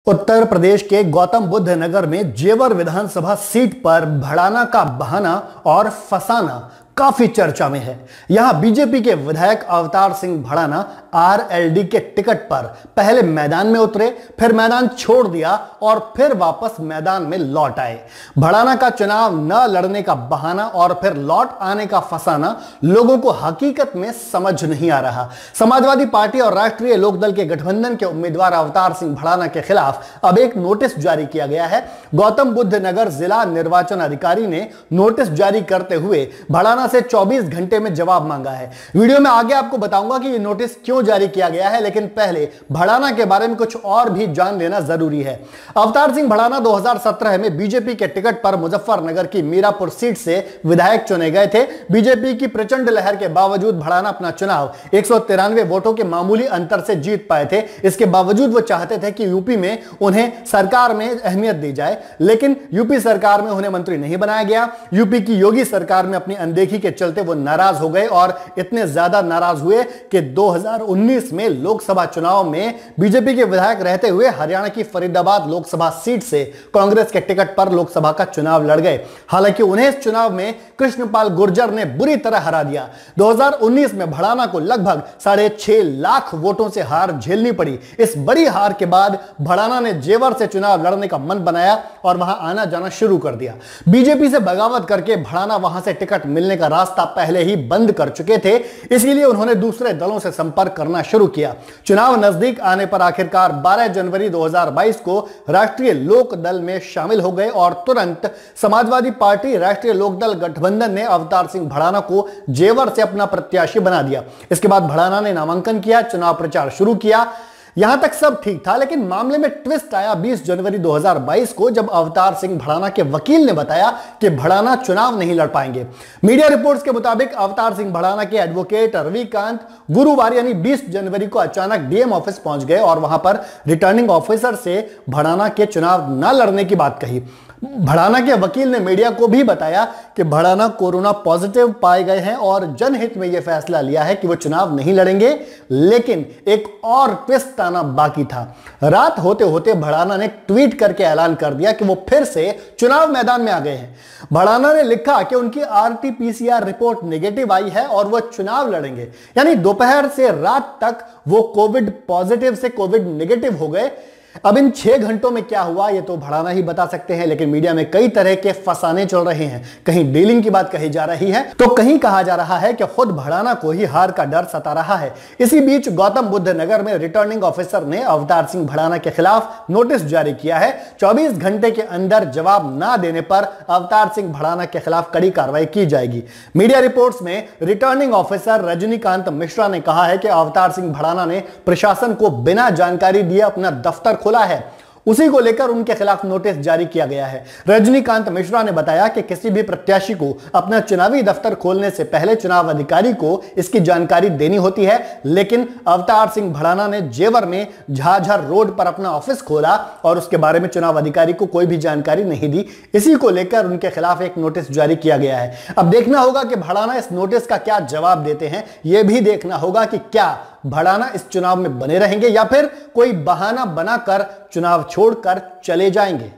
उत्तर प्रदेश के गौतम बुद्ध नगर में जेवर विधानसभा सीट पर भड़ाना का बहाना और फसाना काफी चर्चा में है। यहां बीजेपी के विधायक अवतार सिंह भड़ाना आरएलडी के टिकट पर पहले मैदान में उतरे, फिर मैदान छोड़ दिया और फिर वापस मैदान में लौट आए। भड़ाना का चुनाव न लड़ने का बहाना और फिर लौट आने का फसाना लोगों को हकीकत में समझ नहीं आ रहा। समाजवादी पार्टी और राष्ट्रीय लोकदल के गठबंधन के उम्मीदवार अवतार सिंह भड़ाना के खिलाफ अब एक नोटिस जारी किया गया है। गौतम बुद्ध नगर जिला निर्वाचन अधिकारी ने नोटिस जारी करते हुए भड़ाना से 24 घंटे में जवाब मांगा है। वीडियो में आगे आपको बताऊंगा कि यह नोटिस क्यों जारी किया गया है, लेकिन पहले भड़ाना के बारे में कुछ और भी जान लेना जरूरी है। अवतार सिंह भड़ाना 2017 में बीजेपी के टिकट पर मुजफ्फरनगर की मीरापुर सीट से विधायक चुने गए थे। बीजेपी की प्रचंड लहर के बावजूद भड़ाना अपना चुनाव 193 वोटों के मामूली अंतर से जीत पाए थे। इसके बावजूद वो चाहते थे कि यूपी में उन्हें सरकार में अहमियत दी जाए, लेकिन यूपी सरकार में उन्हें मंत्री नहीं बनाया गया। यूपी की योगी सरकार में अपनी अनदेखी के चलते वो नाराज हो गए और इतने ज्यादा नाराज हुए कि 2019 में लोकसभा चुनाव में बीजेपी के विधायक रहते हुए हरियाणा की फरीदाबाद लोकसभा सीट से कांग्रेस के टिकट पर लोकसभा का चुनाव लड़ गए। हालांकि उन्हें इस चुनाव में कृष्णपाल गुर्जर ने बुरी तरह हरा दिया। 2019 में भड़ाना को लगभग 6.5 लाख वोटों से हार झेलनी पड़ी। इस बड़ी हार के बाद भड़ाना ने जेवर से चुनाव लड़ने का मन बनाया और वहां आना जाना शुरू कर दिया। बीजेपी से बगावत करके भड़ाना वहां से टिकट मिलने का रास्ता पहले ही बंद कर चुके थे, इसलिए उन्होंने दूसरे दलों से संपर्क करना शुरू किया। चुनाव नजदीक आने पर आखिरकार 12 जनवरी 2022 को राष्ट्रीय लोक दल में शामिल हो गए और तुरंत समाजवादी पार्टी राष्ट्रीय लोकदल गठबंधन ने अवतार सिंह भड़ाना को जेवर से अपना प्रत्याशी बना दिया। इसके बाद भड़ाना ने नामांकन किया, चुनाव प्रचार शुरू किया। यहां तक सब ठीक था, लेकिन मामले में ट्विस्ट आया 20 जनवरी 2022 को, जब अवतार सिंह भड़ाना के वकील ने बताया कि भड़ाना चुनाव नहीं लड़ पाएंगे। मीडिया रिपोर्ट्स के मुताबिक अवतार सिंह भड़ाना के एडवोकेट रविकांत गुरुवार यानी 20 जनवरी को अचानक डीएम ऑफिस पहुंच गए और वहां पर रिटर्निंग ऑफिसर से भड़ाना के चुनाव न लड़ने की बात कही। भड़ाना के वकील ने मीडिया को भी बताया कि भड़ाना कोरोना पॉजिटिव पाए गए हैं और जनहित में यह फैसला लिया है कि वो चुनाव नहीं लड़ेंगे। लेकिन एक और ट्विस्ट आना बाकी था। रात होते होते भड़ाना ने ट्वीट करके ऐलान कर दिया कि वो फिर से चुनाव मैदान में आ गए हैं। भड़ाना ने लिखा कि उनकी आरटी-पीसीआर रिपोर्ट नेगेटिव आई है और वो चुनाव लड़ेंगे। यानी दोपहर से रात तक वो कोविड पॉजिटिव से कोविड नेगेटिव हो गए। अब इन 6 घंटों में क्या हुआ ये तो भड़ाना ही बता सकते हैं, लेकिन मीडिया में कई तरह के फसाने चल रहे हैं। कहीं डीलिंग की बात कही जा रही है तो कहीं कहा जा रहा है कि खुद भड़ाना को ही हार का डर सता रहा है। इसी बीच गौतम बुद्ध नगर में रिटर्निंग ऑफिसर ने अवतार सिंह भड़ाना के खिलाफ नोटिस जारी किया है। 24 घंटे के अंदर जवाब ना देने पर अवतार सिंह भड़ाना के खिलाफ कड़ी कार्रवाई की जाएगी। मीडिया रिपोर्ट्स में रिटर्निंग ऑफिसर रजनीकांत मिश्रा ने कहा है कि अवतार सिंह भड़ाना ने प्रशासन को बिना जानकारी दिए अपना दफ्तर खोला है, उसी को लेकर उनके खिलाफ नोटिस जारी किया गया है। रजनीकांत मिश्रा ने बताया कि किसी भी प्रत्याशी को अपना चुनावी दफ्तर खोलने से पहले चुनाव अधिकारी को इसकी जानकारी देनी होती है, लेकिन अवतार सिंह भड़ाना ने जेवर में झाझर रोड पर अपना ऑफिस खोला और उसके बारे में चुनाव अधिकारी को कोई भी जानकारी नहीं दी। इसी को लेकर उनके खिलाफ एक नोटिस जारी किया गया है। अब देखना होगा कि भड़ाना इस नोटिस का क्या जवाब देते हैं। यह भी देखना होगा कि क्या भड़ाना इस चुनाव में बने रहेंगे या फिर कोई बहाना बनाकर चुनाव छोड़कर चले जाएंगे।